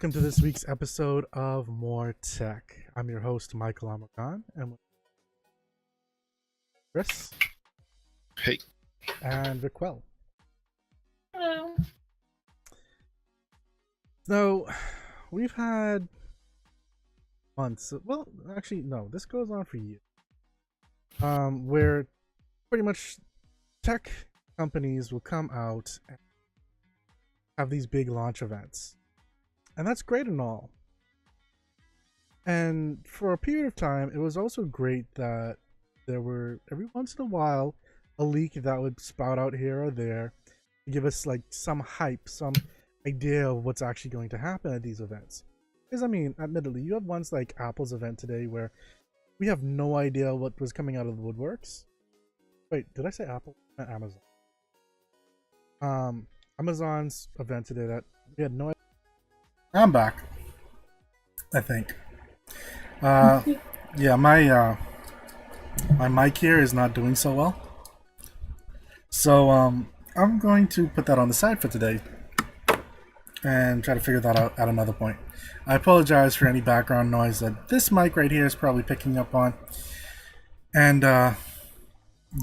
welcome to this week's episode of MOAR Tech. I'm your host, Michael Amagan, and with Chris Hey. and Vicquell. Hello. So, we've had months, well, actually, no, this goes on for years, where pretty much tech companies will come out and have these big launch events. And that's great and all. And for a period of time, it was also great that there were, every once in a while, a leak that would spout out here or there to give us like some hype, some idea of what's actually going to happen at these events. Because I mean, admittedly, you have ones like Apple's event today where we have no idea what was coming out of the woodworks. Wait, did I say Apple? Not Amazon. Amazon's event today that we had no idea. I'm back, I think. Yeah, my mic here is not doing so well. So I'm going to put that on the side for today and try to figure that out at another point. I apologize for any background noise that this mic right here is probably picking up on. And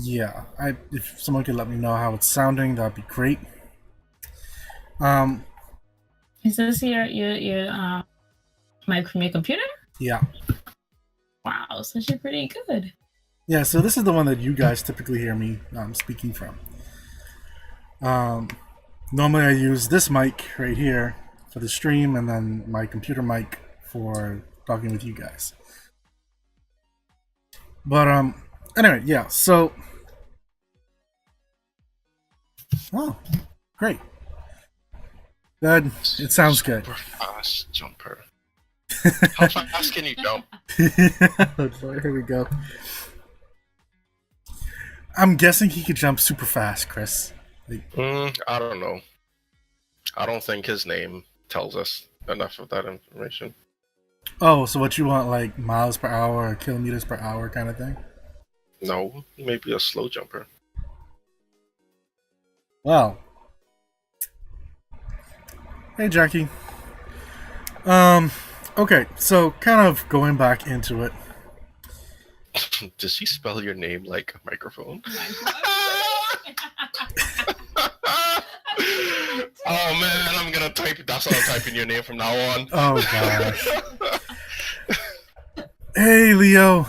yeah, if someone could let me know how it's sounding, that'd be great. Is this your mic from your computer? Yeah. Wow, so you're pretty good. Yeah, so this is the one that you guys typically hear me speaking from. Normally I use this mic right here for the stream and then my computer mic for talking with you guys. But anyway, yeah, so oh, great. Good. It sounds good. Super fast jumper. How fast can you jump? Here we go. I'm guessing he could jump super fast, Chris. I don't know. I don't think his name tells us enough of that information. Oh, so what you want, like miles per hour or kilometers per hour kind of thing? No, maybe a slow jumper. Well. Hey, Jackie. Okay, so kind of going back into it. Does he spell your name like a microphone? Oh man, I'm gonna type. That's how I'm typing your name from now on. Oh gosh. Hey, Leo.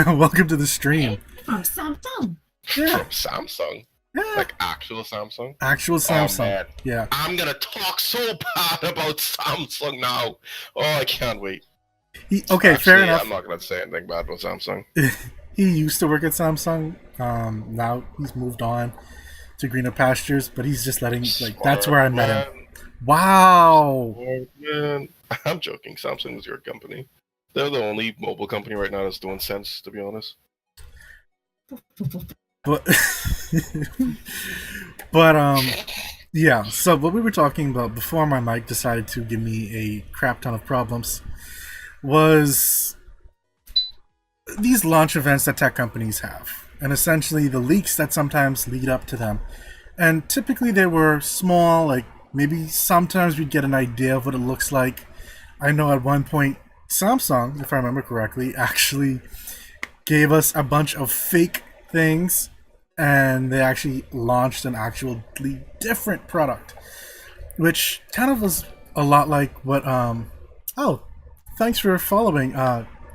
Welcome to the stream. From Samsung. Yeah. From Samsung? Yeah. Like actual Samsung? Actual Samsung. Oh, man. Yeah. I'm gonna talk so bad about Samsung now. Oh, I can't wait. Okay, Actually, fair enough. I'm not gonna say anything bad about Samsung. He used to work at Samsung. Now he's moved on to greener pastures, but he's just letting that's where I met him. Wow. Oh, man. I'm joking. Samsung is your company. They're the only mobile company right now that's doing sense, to be honest. But but yeah, so what we were talking about before my mic decided to give me a crap ton of problems was these launch events that tech companies have, and essentially the leaks that sometimes lead up to them. And typically they were small, like maybe sometimes we'd get an idea of what it looks like. I know at one point Samsung, if I remember correctly, actually gave us a bunch of fake things, and they actually launched an actually different product, which kind of was a lot like what oh, thanks for following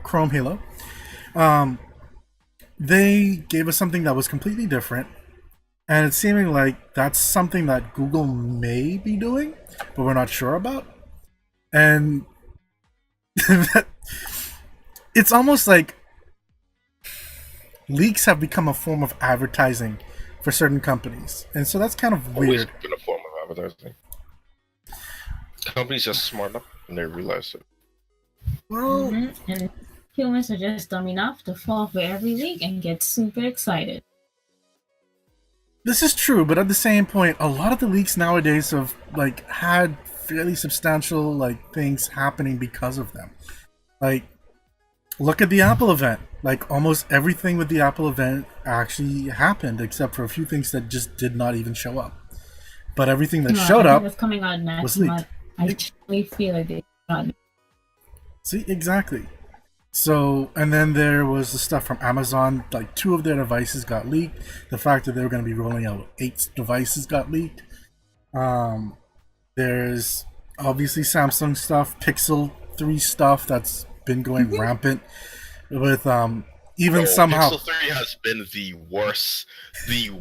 Chrome Halo. They gave us something that was completely different, and it's seeming like that's something that Google may be doing, but we're not sure about. And it's almost like leaks have become a form of advertising for certain companies, and so that's kind of Always weird. been a form of advertising. Companies just smart enough and they realize it. Well, And humans are just dumb enough to fall for every leak and get super excited. this is true, but at the same point, a lot of the leaks nowadays have had fairly substantial things happening because of them. Like, look at the Apple event. Like, almost everything with the Apple event actually happened, except for a few things that just did not even show up. But everything that showed I think up it's coming out was next leaked. month. I truly feel like they got See, exactly. So, and then there was the stuff from Amazon. Like 2 of their devices got leaked. The fact that they were going to be rolling out 8 devices got leaked. There's obviously Samsung stuff, Pixel 3 stuff that's been going rampant with even somehow Pixel 3 has been the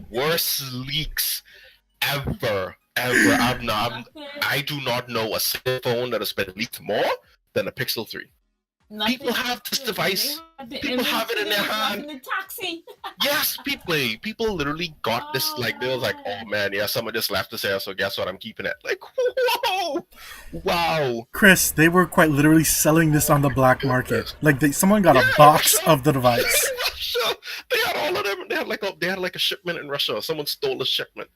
worst leaks ever. I do not know a single phone that has been leaked more than a Pixel 3. People have this device. People have it in their hand. In the taxi. Yes, people literally got this. Like, they was like, "Oh man, yeah, someone just left this here, so guess what? I'm keeping it." Like, whoa, wow. Chris, they were quite literally selling this on the black market. Like someone got a box Russia. of the device. Russia. They had all of them. They had like a shipment in Russia. Someone stole a shipment,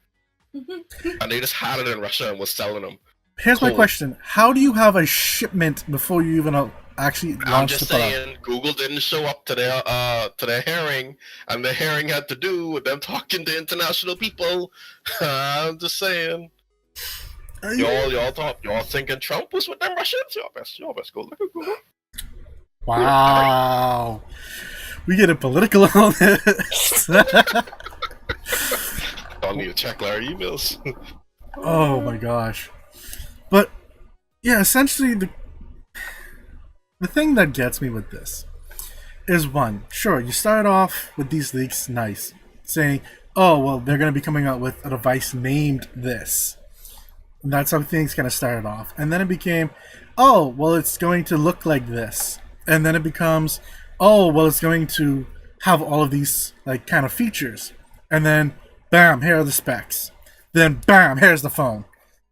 and they just had it in Russia and was selling them. Here's my question: how do you have a shipment before you even actually I'm launch just the product? saying, Google didn't show up to their hearing, and the hearing had to do with them talking to international people. I'm just saying. Y'all thinking Trump was with them Russians? Y'all best go look at Google. Wow, we get political on this. I'll need to check our emails. Oh my gosh. But yeah, essentially the thing that gets me with this is, one, sure, you start off with these leaks, nice, saying, oh well, they're going to be coming out with a device named this. And that's how things kind of started off. And then it became, oh well, it's going to look like this. And then it becomes, oh well, it's going to have all of these like kind of features. And then bam, here are the specs. Then bam, here's the phone.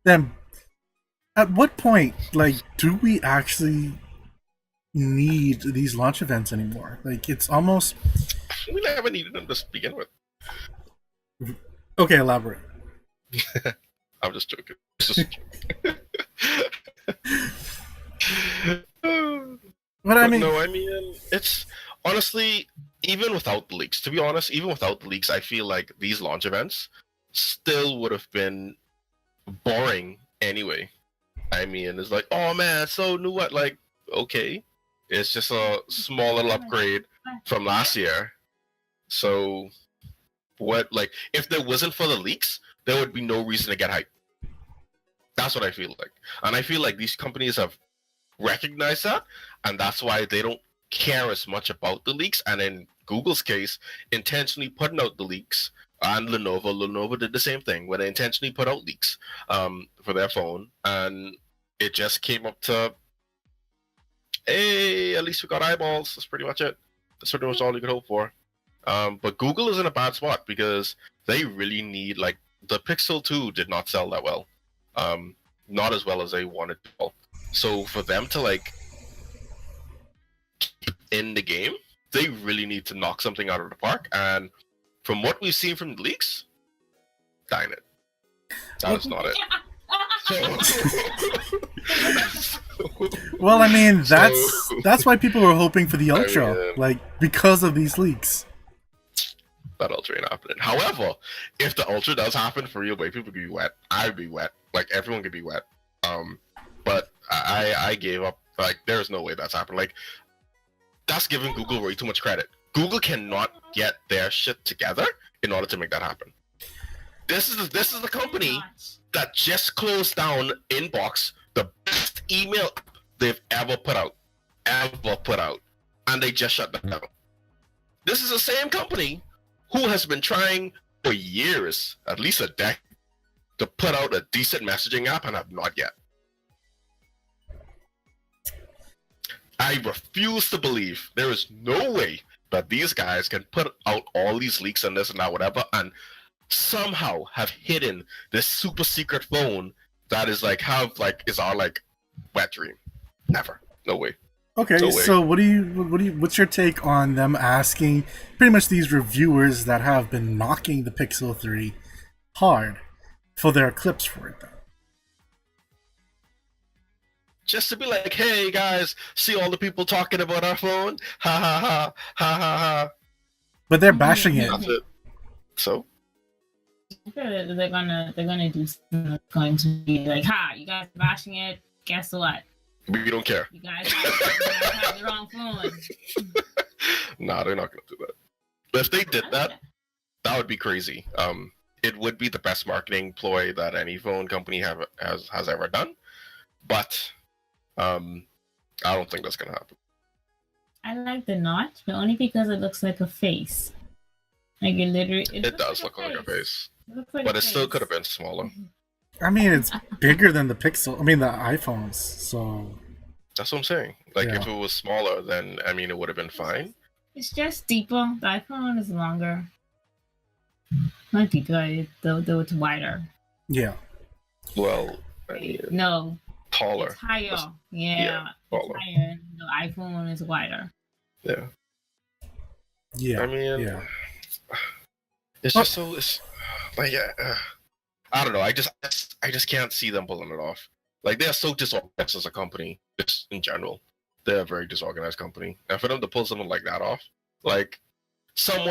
Then at what point, like, do we actually need these launch events anymore? Like, it's almost... We never needed them to begin with. Okay, elaborate. I'm just joking. But I mean... No, I mean, it's... Honestly, even without the leaks, to be honest, even without the leaks, I feel like these launch events still would have been boring anyway. I mean, it's like, oh man, so new what? Like, okay, it's just a small little upgrade from last year. So, what? Like, if there wasn't for the leaks, there would be no reason to get hype. That's what I feel like, and I feel like these companies have recognized that, and that's why they don't care as much about the leaks. And in Google's case, intentionally putting out the leaks. And Lenovo did the same thing, where they intentionally put out leaks for their phone, and it just came up to, hey, at least we got eyeballs. That's pretty much it. That's pretty much all you could hope for. But Google is in a bad spot because they really need, like, the Pixel 2 did not sell that well. Not as well as they wanted to. So for them to, like, keep in the game, they really need to knock something out of the park. And from what we've seen from the leaks, dine it. That is not it. Well, I mean, that's why people were hoping for the Ultra, like, because of these leaks. That Ultra ain't happening. However, if the Ultra does happen for real, people could be wet. I'd be wet. Like, everyone could be wet. But I gave up. Like, there's no way that's happening. Like, that's giving Google way too much credit. Google cannot get their shit together in order to make that happen. This is the company that just closed down Inbox, the best email app they've ever put out, and they just shut that down. This is the same company who has been trying for years, at least a decade, to put out a decent messaging app and have not yet. I refuse to believe there is no way that these guys can put out all these leaks and this and that, whatever, and somehow have hidden this super secret phone that is like is our like wet dream. Never. No way. Okay, no way. So what's your take on them asking pretty much these reviewers that have been knocking the Pixel 3 hard for their clips for it though? Just to be like, hey guys, see all the people talking about our phone? Ha ha ha ha ha ha. But they're bashing it. That's it. So? They're gonna do something that's going to be like, ha, you guys are bashing it. Guess what? We don't care. You guys have the wrong phone. Nah, they're not gonna do that. But if they did that, that would be crazy. It would be the best marketing ploy that any phone company has ever done. But I don't think that's gonna happen. I like the notch, but only because it looks like a face. Like it literally. It does look like a face, It looks like but a it still face. could have been smaller. I mean, it's bigger than the Pixel. I mean, the iPhones. So That's what I'm saying. Like Yeah. if it was smaller, then I mean it would have been fine. It's just deeper. The iPhone is longer. Not deeper, though it's wider. yeah, Well, I mean, No, taller. it's higher. yeah, It's taller. higher. The iPhone is wider. Yeah. yeah, I mean, yeah. it's just so it's like I don't know. I just can't see them pulling it off. Like they're so disorganized as a company, just in general. They're a very disorganized company, and for them to pull something like that off, like some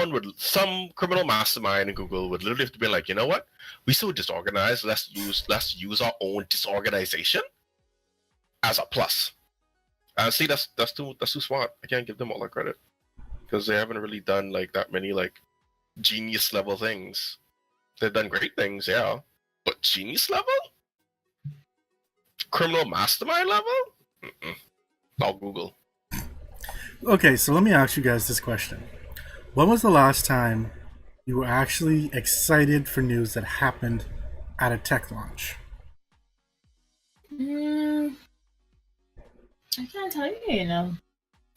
criminal mastermind in Google would literally have to be like, you know what? We so disorganized. Let's use our own disorganization as a plus. And see, that's too smart. I can't give them all that credit because they haven't really done like that many like genius level things. They've done great things, yeah, but genius level, criminal mastermind level, I'll Google. Okay, so let me ask you guys this question: when was the last time you were actually excited for news that happened at a tech launch? I can't tell you. You know,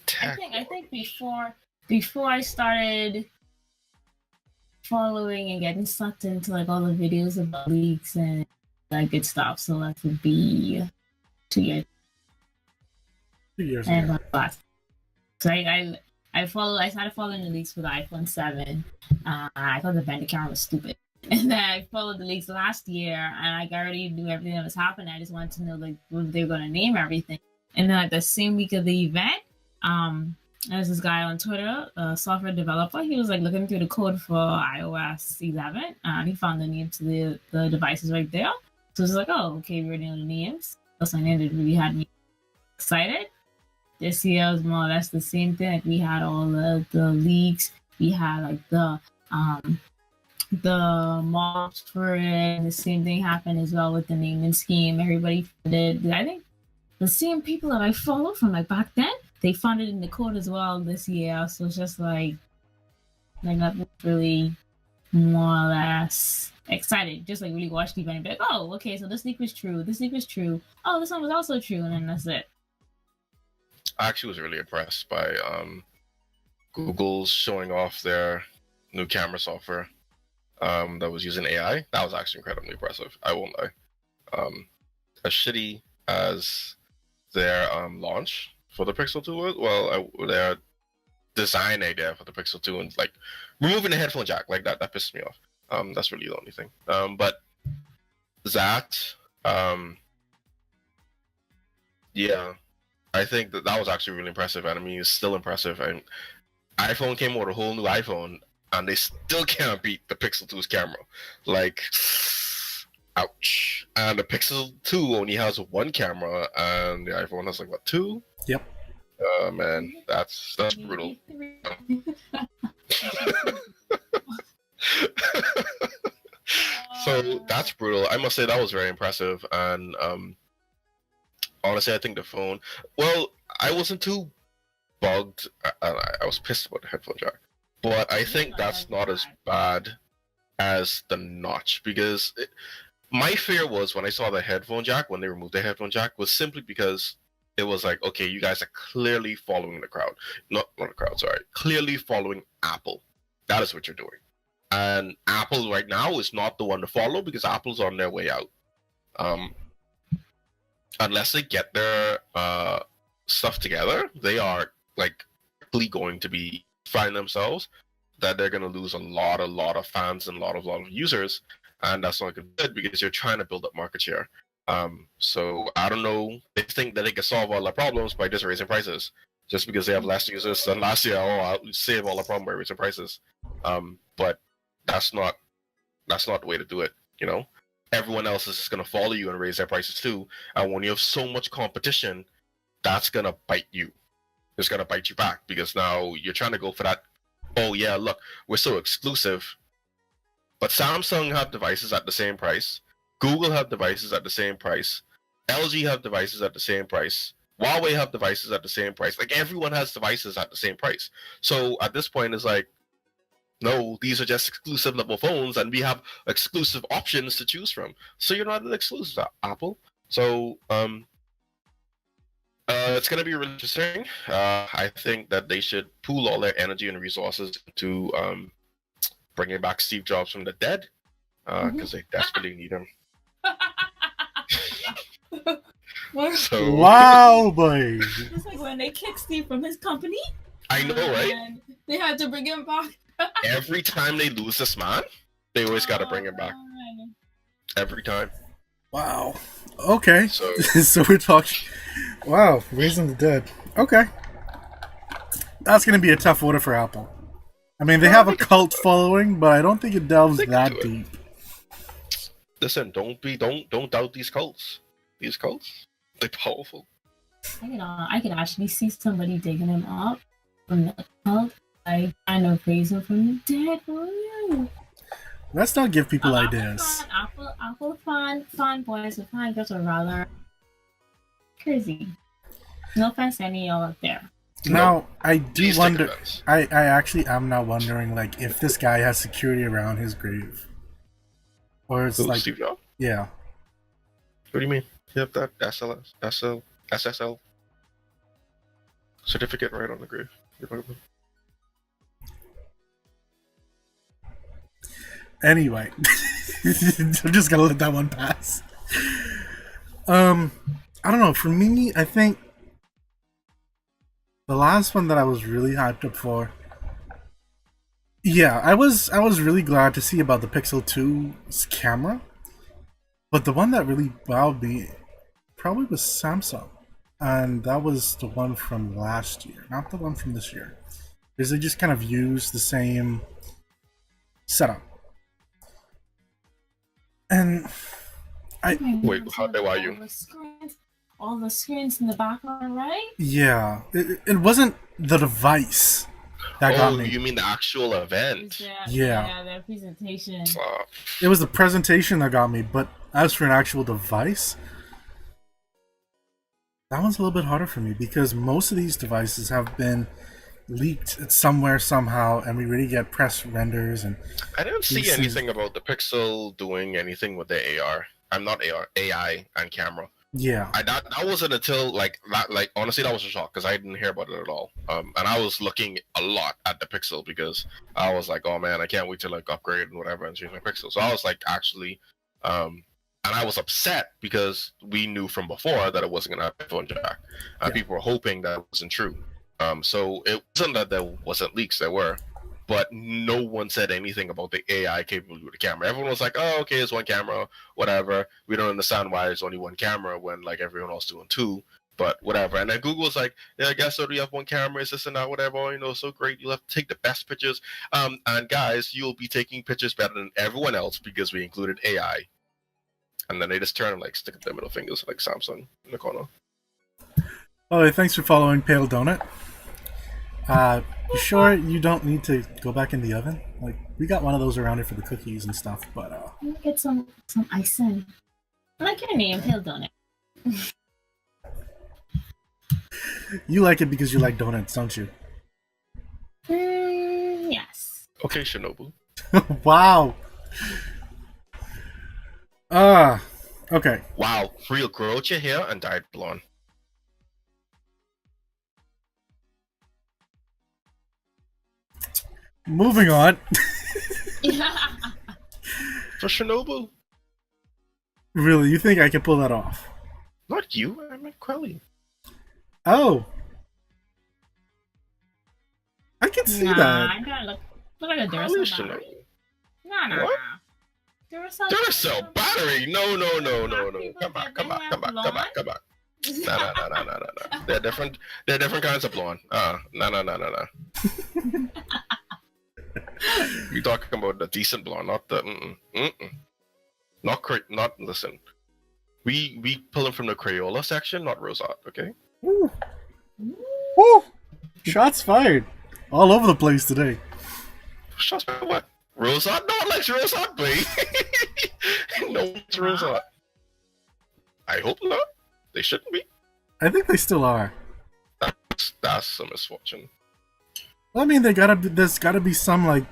Tech. I think before I started following and getting sucked into like all the videos about leaks and that good stuff. So that would be 2 years. 2 years And ago. so I started following the leaks for the iPhone 7. I thought the vendor camera was stupid. And then I followed the leaks last year, and I already knew everything that was happening. I just wanted to know like what they were going to name everything. And then like the same week of the event, there's this guy on Twitter, a software developer. He was like looking through the code for iOS 11, and he found the names to the devices right there. So it was like, oh, okay, we already know the names. That's something that really had me excited. This year was more or less the same thing. Like we had all the leaks. We had like the mobs for it. The same thing happened as well with the naming scheme. Everybody did. I think the same people that I follow from like back then, they found it in the code as well this year. So it's just like that was really more or less excited. Just like really watch the event and be like, oh, okay, so this leak was true. This leak was true. Oh, this one was also true, and then that's it. I actually was really impressed by Google's showing off their new camera software that was using AI. That was actually incredibly impressive. I won't lie. As shitty as their launch for the Pixel 2 was, well, their design idea for the Pixel 2 and like removing the headphone jack, like that pissed me off. That's really the only thing. But that, yeah, I think that was actually really impressive. And I mean, it's still impressive. And iPhone came with a whole new iPhone, and they still can't beat the Pixel 2's camera. Like, ouch. And the Pixel 2 only has one camera, and the iPhone has like what, two? Yep. Man, that's brutal. So that's brutal. I must say that was very impressive, and honestly, I think the phone. Well, I wasn't too bugged. I was pissed about the headphone jack, but I think that's not as bad as the notch because my fear was when I saw the headphone jack, when they removed the headphone jack, was simply because it was like, okay, you guys are clearly following the crowd. Not the crowd, sorry. Clearly following Apple. That is what you're doing. And Apple right now is not the one to follow because Apple's on their way out. Unless they get their stuff together, they are like quickly going to be find themselves that they're going to lose a lot of fans and a lot of users, and that's not good because you're trying to build up market share. So I don't know. They think that they can solve all the problems by just raising prices, just because they have less users than last year. Oh, I'll save all the problem by raising prices. But that's not That's not the way to do it. You know, everyone else is just gonna follow you and raise their prices too. And when you have so much competition, that's gonna bite you. It's gonna bite you back because now you're trying to go for that. Oh yeah, look, we're so exclusive. But Samsung have devices at the same price. Google have devices at the same price. LG have devices at the same price. Huawei have devices at the same price. Like everyone has devices at the same price. So at this point, it's like, no, these are just exclusive level phones, and we have exclusive options to choose from. So you're not an exclusive Apple. So it's gonna be really interesting. I think that they should pool all their energy and resources to bringing back Steve Jobs from the dead, because they desperately need him. So, wow, boy. It's like when they kicked Steve from his company. I know, right? And they had to bring him back. Every time they lose this man, they always got to bring him back. Every time. Wow. Okay. So, So we're talking. Wow, raising the dead. Okay. That's going to be a tough order for Apple. I mean, they have a cult following, but I don't think it delves that deep. Listen, don't doubt these cults. These cults, they're powerful. I could actually see somebody digging him up from the cult. I kind of praise him from the dead. Oh, Let's not give people ideas. Apple fan boys and fan girls are rather crazy. No offense to any of y'all out there. Now, I do Please wonder. take offense. I actually am now wondering, like, if this guy has security around his grave, or it's Who, like, Steve Jobs? yeah, What do you mean? You have that SSL certificate right on the grave. Anyway, I'm just gonna let that one pass. I don't know. For me, I think the last one that I was really hyped up for. Yeah, I was really glad to see about the Pixel 2's camera, but the one that really wowed me probably was Samsung, and that was the one from last year, not the one from this year, because they just kind of used the same setup. And Wait, how do I you? All the screens in the background, right? yeah, it wasn't the device that got me. You mean the actual event? Yeah. Their presentation. It was the presentation that got me, but as for an actual device, that one's a little bit harder for me because most of these devices have been leaked somewhere somehow, and we really get press renders. And I didn't see anything about the Pixel doing anything with the AR. I'm not AR, AI and camera. yeah, That wasn't until honestly that was a shock because I didn't hear about it at all. And I was looking a lot at the Pixel because I was like, oh man, I can't wait to like upgrade and whatever and change my Pixel. So I was like actually, and I was upset because we knew from before that it wasn't gonna have a phone jack, and people were hoping that it wasn't true. So it wasn't that there wasn't leaks, there were, but no one said anything about the AI capability of the camera. Everyone was like, oh, okay, it's one camera, whatever. We don't understand why there's only one camera when like everyone else doing two, but whatever. And then Google was like, yeah, I guess so. Do you have one camera? Is this and that, whatever? You know, so great. You'll have to take the best pictures. And guys, you'll be taking pictures better than everyone else because we included AI. And then they just turn and like stick up their middle fingers like Samsung in the corner. Oh, thanks for following Pale Donut. You sure you don't need to go back in the oven? Like, we got one of those around here for the cookies and stuff, but Let me get some icing. I like your name, Pale Donut. You like it because you like donuts, don't you? Yes. Okay, Shinobu. Wow. Okay. Wow, real grow out your hair and dyed blonde. Moving on. For Shinobu. Really, you think I can pull that off? Not you, I meant Quelly. Oh. I can see that. I gotta look like a Quelly Duracell Shinobu. battery. No. What? Duracell battery? No. Come back. No. They're different kinds of blonde. No. We talking about the decent blonde, not the not listen. We pulling from the Crayola section, not Rosat, okay? Woo. Woo. Shots fired all over the place today. Shots by what? Rosat? No one likes Rosat, babe. No one likes Rosat. I hope not. They shouldn't be. I think they still are. That's a misfortune. Well, I mean, there's gotta be some like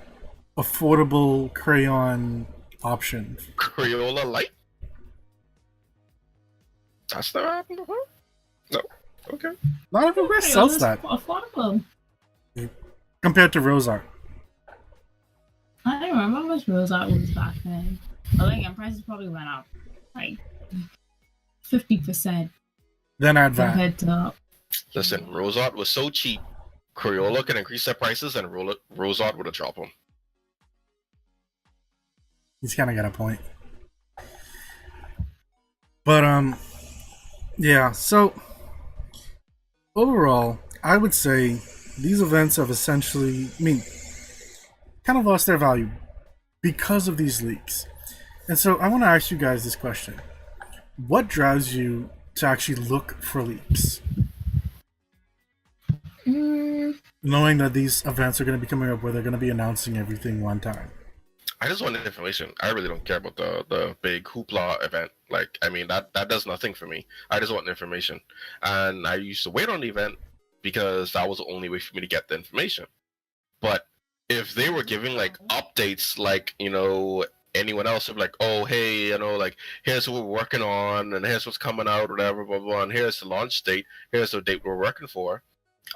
affordable crayon option. Crayola Light? That's never happened before? No. Okay. Not everywhere sells that Affordable. compared to Rose Art. I don't remember how much Rose Art was back then. But again, prices probably went up like 50% Then add that. compared to. Listen, Rosart was so cheap, Crayola could increase their prices and Rosart would have dropped them. He's kind of got a point. But yeah. So overall, I would say these events have essentially, I mean, kind of lost their value because of these leaks. And so I want to ask you guys this question: what drives you to actually look for leaks? Knowing that these events are going to be coming up where they're going to be announcing everything one time. I just want information. I really don't care about the big hoopla event. Like, I mean, that does nothing for me. I just want information. And I used to wait on the event because that was the only way for me to get the information. But if they were giving like updates, like, you know, anyone else would be like, oh, hey, you know, like, here's what we're working on, and here's what's coming out, whatever, blah, blah, and here's the launch date, here's the date we're working for.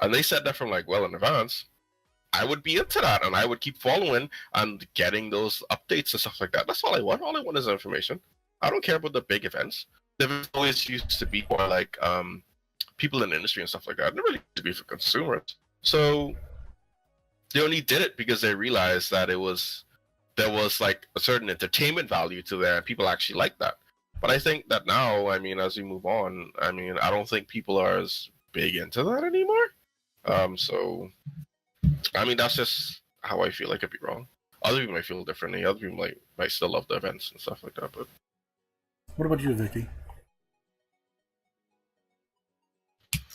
And they said that from like well in advance. I would be into that, and I would keep following and getting those updates and stuff like that. That's all I want. All I want is information. I don't care about the big events. The events always used to be for like people in the industry and stuff like that. It never really used to be for consumers. So they only did it because they realized that there was like a certain entertainment value to there, and people actually like that. But I think that now, I mean, as we move on, I mean, I don't think people are as big into that anymore. So I mean, that's just how I feel. I could be wrong. Other people might feel differently. Other people might still love the events and stuff like that. But what about you, Vicky?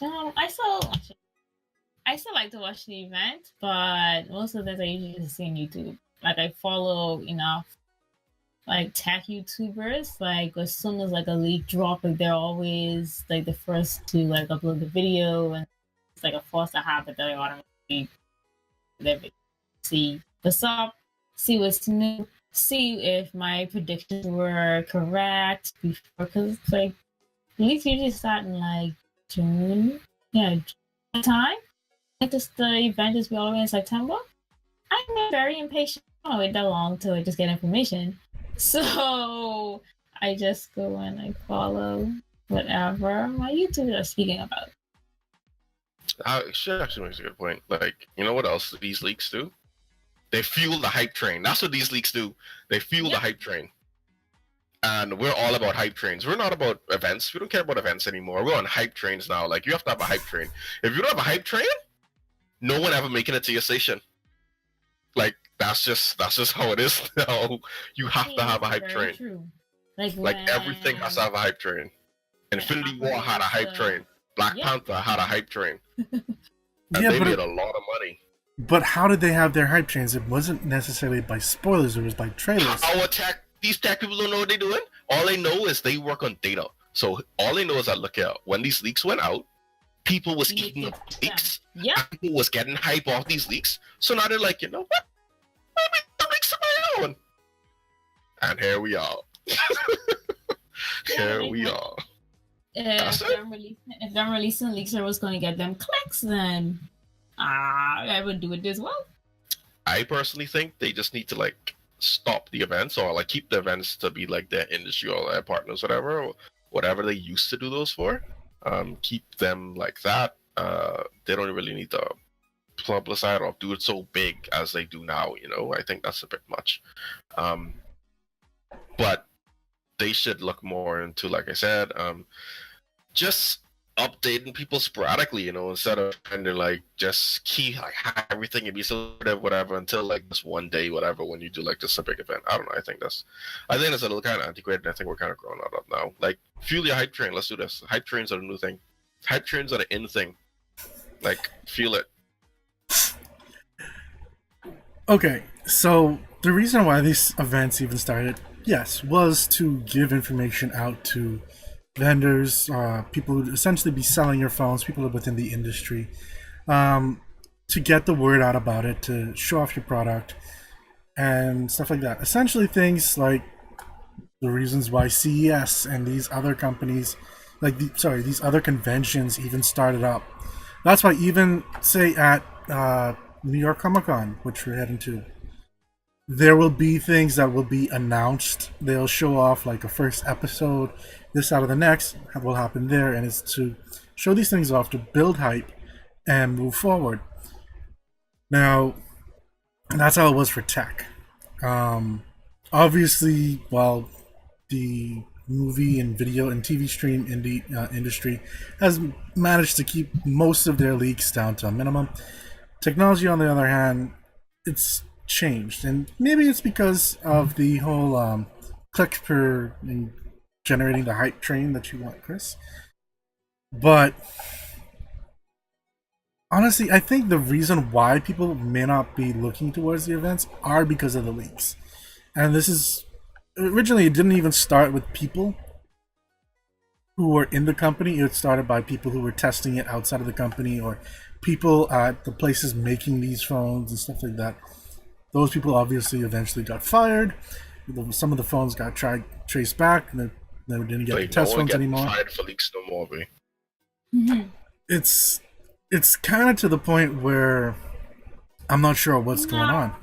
I still like to watch the event, but most of the things I usually just see on YouTube. Like, I follow enough like tech YouTubers. Like, as soon as like a leak drop, like they're always like the first to like upload the video, and it's like a force to habit that I automatically see what's up, see what's new, see if my predictions were correct before, because like leaks usually start in like June, June time. Like the event is all the way in September. I'm very impatient. I don't wait that long to just get information, so I just go and I follow whatever my YouTubers are speaking about. She actually makes a good point. Like, you know what else these leaks do? They fuel the hype train. That's what these leaks do. They fuel the hype train. And we're all about hype trains. We're not about events. We don't care about events anymore. We're on hype trains now. Like, you have to have a hype train. If you don't have a hype train, no one ever making it to your station. Like, that's just how it is now. You have to have a hype train. True. Like everything has to have a hype train. Infinity War had a hype train. Black Panther had a hype train. And they made a lot of money. But how did they have their hype trains? It wasn't necessarily by spoilers, it was by trailers. These tech people don't know what they're doing. All they know is they work on data. So all they know is that, look at when these leaks went out, people was eating up leaks. Yeah. People was getting hype off these leaks. So now they're like, you know what? Maybe the leaks of my own. And here we are. Here we are. If them releasing leaks are what's going to get them clicks, then I would do it as well. I personally think they just need to like stop the events, or like keep the events to be like their industry or their partners, whatever they used to do those for. Keep them like that. They don't really need to publicize or do it so big as they do now. You know, I think that's a bit much. But they should look more into, like I said, just updating people sporadically, instead of trying to like just keep like have everything and be so whatever until like this one day, whatever, when you do like just a big event. I don't know. I think that's a little kind of antiquated. I think we're kind of growing out of now. Like, fuel your hype train. Let's do this. Hype trains are the new thing. Hype trains are the in thing. Like, fuel it. Okay, so the reason why these events even started, yes, was to give information out to vendors, people who would essentially be selling your phones, people within the industry, to get the word out about it, to show off your product, and stuff like that. Essentially, things like the reasons why CES and these other companies, these other conventions even started up. That's why even say at New York Comic Con, which we're heading to, there will be things that will be announced. They'll show off like a first episode, this out of the next will happen there, and it's to show these things off to build hype and move forward. Now, that's how it was for tech. Obviously, while the movie and video and TV stream industry has managed to keep most of their leaks down to a minimum, technology, on the other hand, it's changed, and maybe it's because of the whole clicks per and generating the hype train that you want, Chris. But honestly, I think the reason why people may not be looking towards the events are because of the leaks. And this is originally, it didn't even start with people who were in the company. It started by people who were testing it outside of the company, or people at the places making these phones and stuff like that. Those people obviously eventually got fired. Some of the phones got traced back, and they didn't get the test phones anymore. Fired for leaks no more, babe. Mm-hmm. It's kind of to the point where I'm not sure what's going on.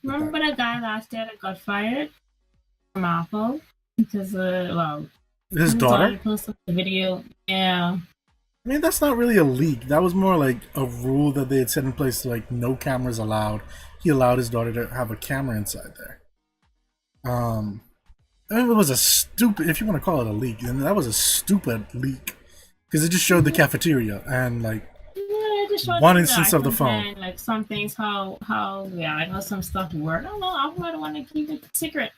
Remember that guy last year that got fired from Apple because his daughter posted the video? Yeah. I mean, that's not really a leak. That was more like a rule that they had set in place, like no cameras allowed. He allowed his daughter to have a camera inside there. I mean, it was a stupid, if you want to call it a leak, and that was a stupid leak because it just showed the cafeteria and like one instance of the phone. Like some things, how some stuff work. I don't know. I might want to keep it secret.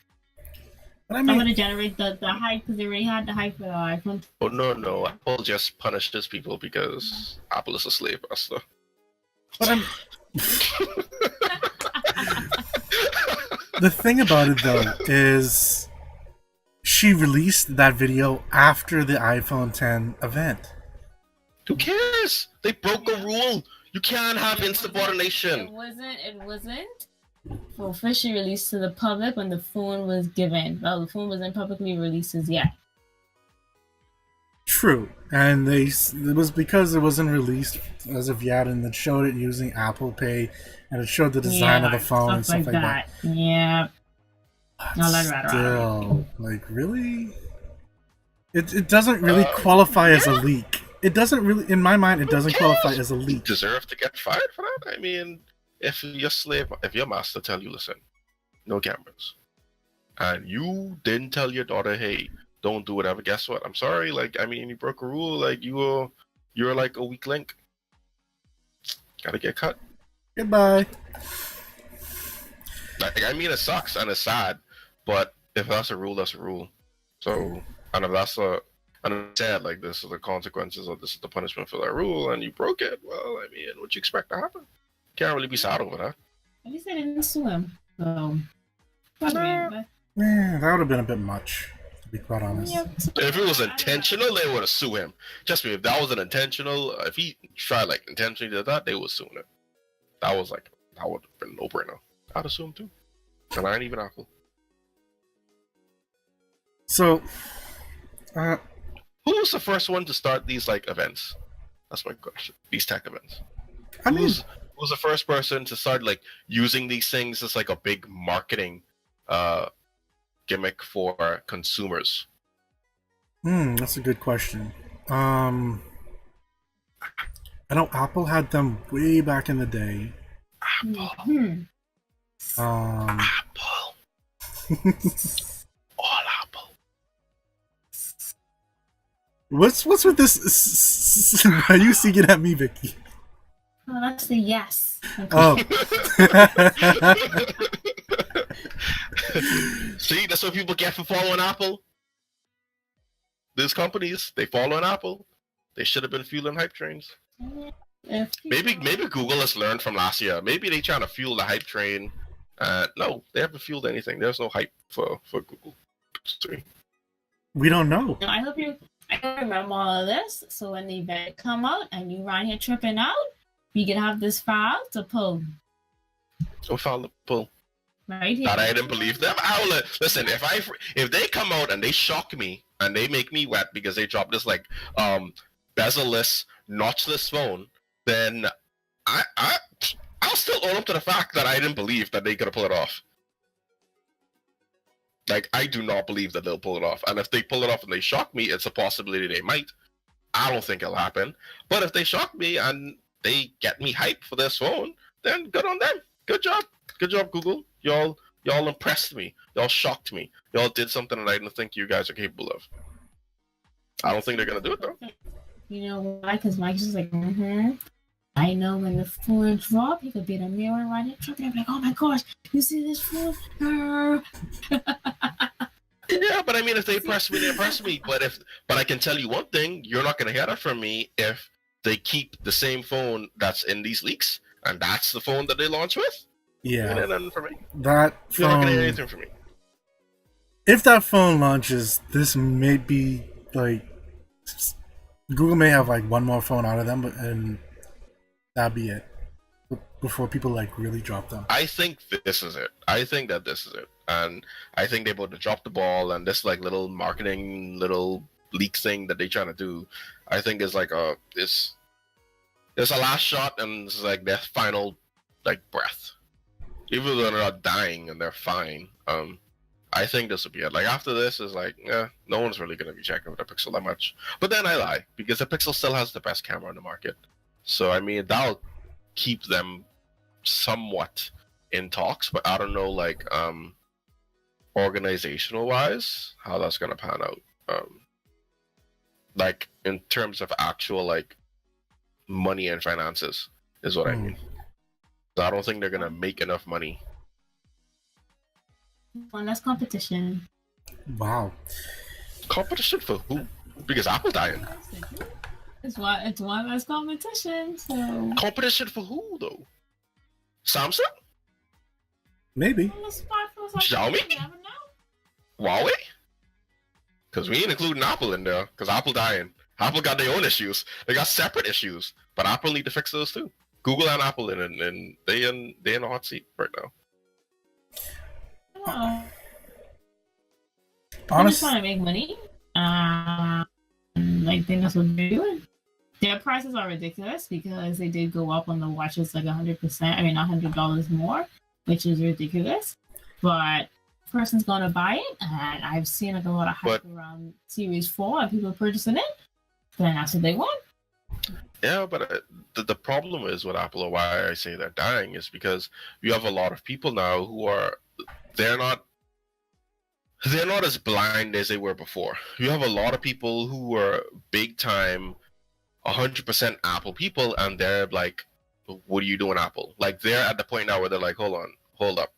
But I mean, I'm going to generate the hype because they already had the hype for the iPhone. Oh no! Apple just punishes people because Apple is a slave master. But I'm. The thing about it though is, she released that video after the iPhone 10 event. Who cares? They broke a rule. You can't have insubordination. It wasn't officially released to the public when the phone was given. Well, the phone wasn't publicly released as yet. True, and it was because it wasn't released as of yet, and it showed it using Apple Pay, and it showed the design of the phone and stuff like that. Yeah. Still, like, really? It doesn't really qualify as a leak. It doesn't really, in my mind, it doesn't qualify as a leak. You deserve to get fired for that? I mean, if your master tell you, listen, no cameras, and you didn't tell your daughter, hey, don't do whatever, guess what? I'm sorry, like, I mean, you broke a rule, like, you're like a weak link. Gotta get cut. Goodbye. Like, I mean, it sucks and it's sad, but if that's a rule, that's a rule. So, and if that's and it's sad, like, this is the consequences, or this is the punishment for that rule, and you broke it, well, I mean, what you expect to happen? Can't really be sad over that. At least I didn't sue him, so... that would have been a bit much, to be quite honest. Yep. If it was intentional, they would have sued him. Just me, if that wasn't intentional, if he tried, like, intentionally did that, they would sue him. That would have been a no-brainer. I'd assume too. And I ain't even Apple. So, who was the first one to start these like events? That's my question. These tech events. I mean, who was the first person to start like using these things as like a big marketing gimmick for consumers? That's a good question. I know Apple had them way back in the day. Apple. Apple. All Apple. What's with this? Are you singing at me, Vicky? Oh, that's the yes. Oh. See, that's what people get for following Apple. These companies, they follow an Apple. They should have been fueling hype trains. Maybe Google has learned from last year. Maybe they trying to fuel the hype train. No, they haven't fueled anything. There's no hype for Google. We don't know. I hope you remember all of this. So when the event come out and you around here tripping out, we can have this file to pull. So file to pull. Right here. That I didn't believe them. Listen, if they come out and they shock me and they make me wet because they drop this like bezel-less, notchless phone, then I'll still own up to the fact that I didn't believe that they could have pulled it off. Like, I do not believe that they'll pull it off. And if they pull it off and they shock me, it's a possibility they might. I don't think it'll happen. But if they shock me and they get me hyped for this phone, then good on them. Good job. Good job, Google. Y'all impressed me. Y'all shocked me. Y'all did something that I didn't think you guys are capable of. I don't think they're going to do it, though. You know why? Because Mike's just like, I know when the phone drop, he could be in a mirror right here tripping. I'm like, oh my gosh, you see this phone? Yeah, but I mean, if they impress me, they impress me. But I can tell you one thing: you're not going to hear that from me if they keep the same phone that's in these leaks, and that's the phone that they launch with. Yeah, nothing for me. That phone. You're not going to hear anything from me. If that phone launches, this may be like Google may have like one more phone out of them, and that'd be it before people like really drop them. I think this is it. I think that this is it, and I think they're about to drop the ball. And this like little marketing, little leak thing that they're trying to do, I think is like it's a last shot, and it's like their final like breath. Even though they're not dying and they're fine, I think this will be it. Like after this is like, no one's really gonna be checking for the Pixel that much. But then I lie because the Pixel still has the best camera in the market. So I mean that'll keep them somewhat in talks, but I don't know like organizational wise how that's gonna pan out. Like in terms of actual like money and finances is what I mean. So I don't think they're gonna make enough money. One less competition. Wow. Competition for who? Because Apple dying. It's one less competition. So competition for who though? Samsung? Maybe. Xiaomi? Huawei? Because we ain't including Apple in there. Because Apple dying. Apple got their own issues. They got separate issues. But Apple need to fix those too. Google and Apple and they in a hot seat right now. Honestly, just trying to make money. Like that's what they're doing. Their prices are ridiculous because they did go up on the watches like 100%. I mean, $100 more, which is ridiculous. But person's gonna buy it, and I've seen like a lot of hype around Series 4 and people purchasing it. Then that's what they want. Yeah, but the problem is with Apple, or why I say they're dying, is because you have a lot of people now who are they're not as blind as they were before. You have a lot of people who are big time 100% Apple people, and they're like, what are you doing, Apple? Like they're at the point now where they're like, hold up,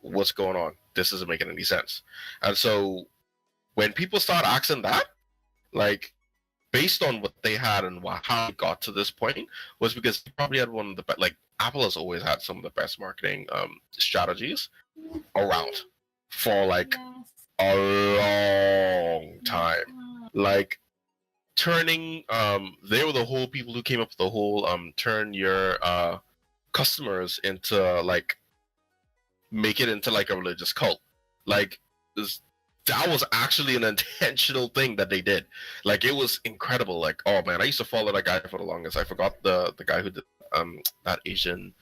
what's going on? This isn't making any sense. And so when people start asking that, like based on what they had and how it got to this point, was because they probably had one of the best, like Apple has always had some of the best marketing strategies around for like a long time. Like turning they were the whole people who came up with the whole turn your customers into like make it into like a religious cult. Like that was actually an intentional thing that they did. Like it was incredible. Like, oh man, I used to follow that guy for the longest. I forgot the guy who did that Asian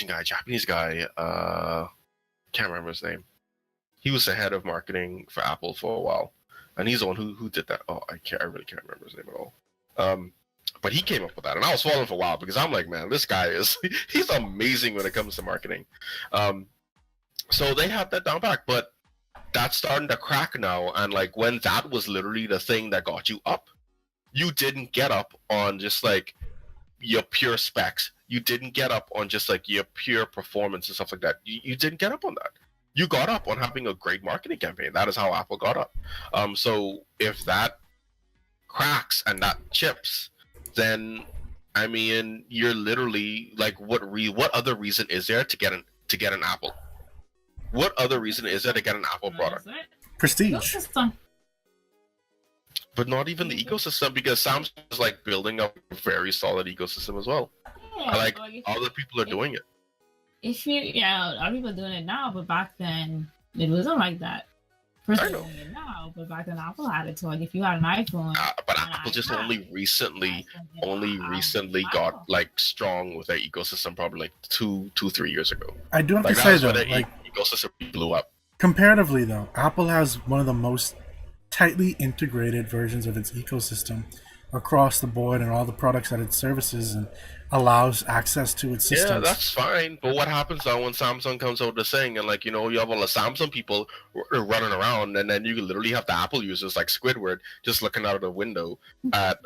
guy, Japanese guy, can't remember his name. He was the head of marketing for Apple for a while. And he's the one who did that. Oh, I really can't remember his name at all. But he came up with that, and I was following for a while because I'm like, man, this guy he's amazing when it comes to marketing. So they have that down back, but that's starting to crack now. And like when that was literally the thing that got you up, you didn't get up on just like your pure specs. You didn't get up on just like your pure performance and stuff like that. You didn't get up on that. You got up on having a great marketing campaign. That is how Apple got up. So if that cracks and that chips, then I mean, you're literally like, what other reason is there to get an Apple? What other reason is there to get an Apple product? Prestige. But not even the ecosystem, because Samsung is like building up a very solid ecosystem as well. Yeah, Like other people are doing it. Other people are doing it now, but back then it wasn't like that. I know. Doing it now, but back then Apple had it. So like, if you had an iPhone, But Apple just only recently got like strong with their ecosystem, probably like 3 years ago. I do have Like to that say was though, when their like ecosystem blew up. comparatively though, Apple has one of the most tightly integrated versions of its ecosystem across the board and all the products that it services and allows access to its systems. Yeah, that's fine. But what happens now when Samsung comes out to saying, and like, you know, you have all the Samsung people running around, and then you literally have the Apple users like Squidward just looking out of the window at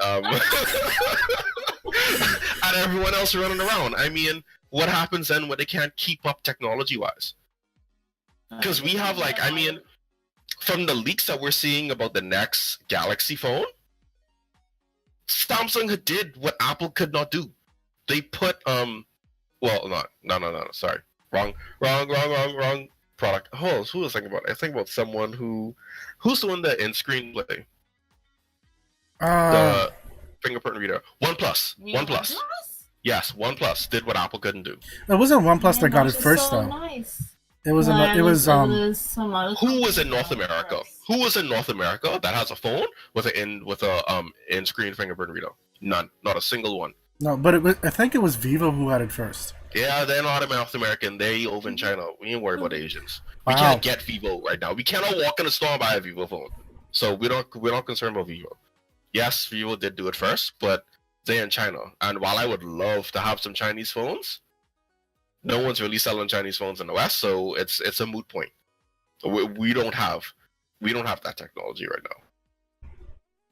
at everyone else running around. I mean, what happens then when they can't keep up technology wise? Because we have like, I mean, from the leaks that we're seeing about the next Galaxy phone, Samsung did what Apple could not do. They put sorry, wrong product. Oh, who was I thinking about? I think about someone who's doing the in-screen play, the fingerprint reader. OnePlus. Yes, OnePlus did what Apple couldn't do. It wasn't OnePlus that got it first so though. Nice. It was some other Who was in North America? Who was in North America that has a phone with a in-screen fingerprint reader? None. Not a single one. No, but I think it was Vivo who had it first. Yeah, they're not North American. They over in China. We ain't worried about Asians. We Wow. can't get Vivo right now. We cannot walk in the store and buy a Vivo phone. So we're not concerned about Vivo. Yes, Vivo did do it first, but they're in China. And while I would love to have some Chinese phones, no one's really selling Chinese phones in the West, so it's a moot point. We don't have that technology right now.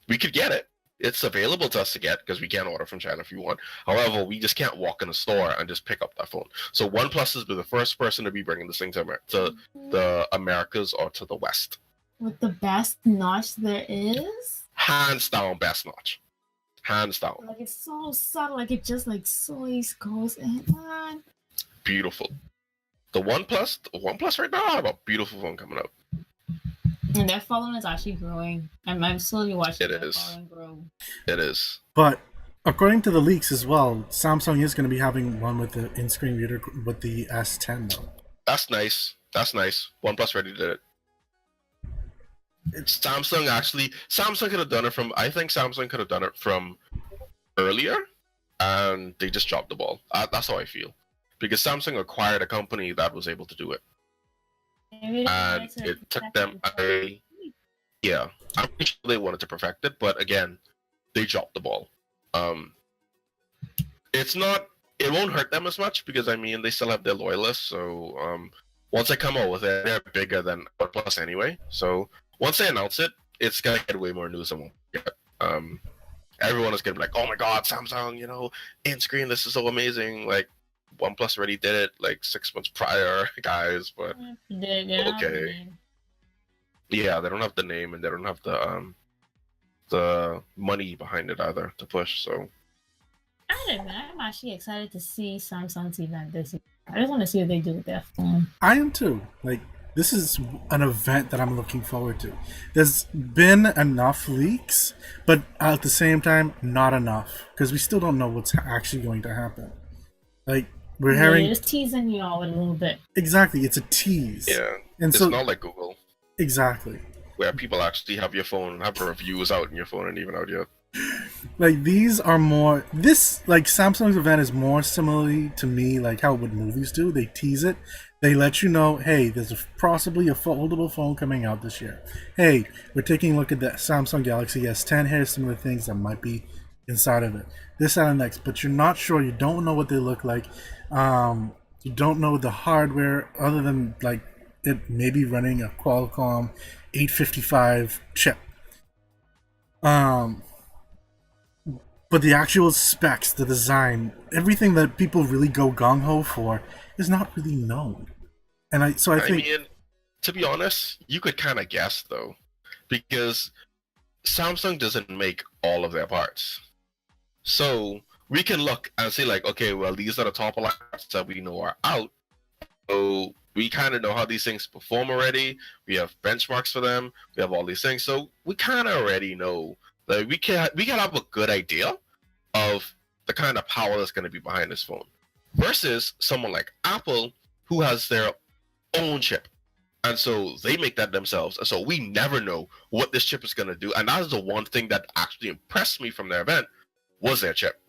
We could get it. It's available to us to get because we can order from China if you want. However, we just can't walk in a store and just pick up that phone. So OnePlus has been the first person to be bringing this thing to the Americas or to the West. With the best notch there is? Hands down, best notch. Hands down. Like, it's so subtle. Like, it just like so East Coast and man. Beautiful. The OnePlus right now have a beautiful phone coming out. And their following is actually growing. I'm slowly watching It their is. following grow. It is. But according to the leaks as well, Samsung is going to be having one with the in-screen reader with the S10 though. That's nice. OnePlus already did it. Samsung could have done it from. I think Samsung could have done it from earlier, and they just dropped the ball. That's how I feel, because Samsung acquired a company that was able to do it, and it took them. I'm pretty sure they wanted to perfect it, but again, they dropped the ball. It's not. It won't hurt them as much because I mean they still have their loyalists. So once they come out with it, they're bigger than OnePlus anyway. So once they announce it, it's gonna get way more news than we'll get. Everyone is gonna be like, "Oh my God, Samsung! You know, in screen, this is so amazing!" Like OnePlus already did it like 6 months prior, guys. But okay, yeah, they don't have the name and they don't have the money behind it either to push. So I don't know. I'm actually excited to see Samsung's event this year. I just want to see what they do with their phone. I am too. Like, this is an event that I'm looking forward to. There's been enough leaks, but at the same time, not enough. Because we still don't know what's actually going to happen. Like, we're hearing... They're just teasing you all a little bit. Exactly, it's a tease. yeah, And it's so, not like Google, exactly. where people actually have your phone and have reviews out in your phone and even out yet. Like, these are more... like, Samsung's event is more similarly to me, like how what movies do. They tease it. They let you know, hey, there's possibly a foldable phone coming out this year. Hey, we're taking a look at the Samsung Galaxy S10. Here's some of the things that might be inside of it. This and the next. But you're not sure. You don't know what they look like. You don't know the hardware other than, like, it may be running a Qualcomm 855 chip. but the actual specs, the design, everything that people really go gung ho for is not really known. And I think mean, to be honest, you could kind of guess though, because Samsung doesn't make all of their parts. So we can look and say like, okay, well, these are the top parts that we know are out. So we kind of know how these things perform already. We have benchmarks for them. We have all these things. So we kind of already know that we can have a good idea of the kind of power that's going to be behind this phone. Versus someone like Apple, who has their own chip. And so they make that themselves. And so we never know what this chip is going to do. And that is the one thing that actually impressed me from their event was their chip.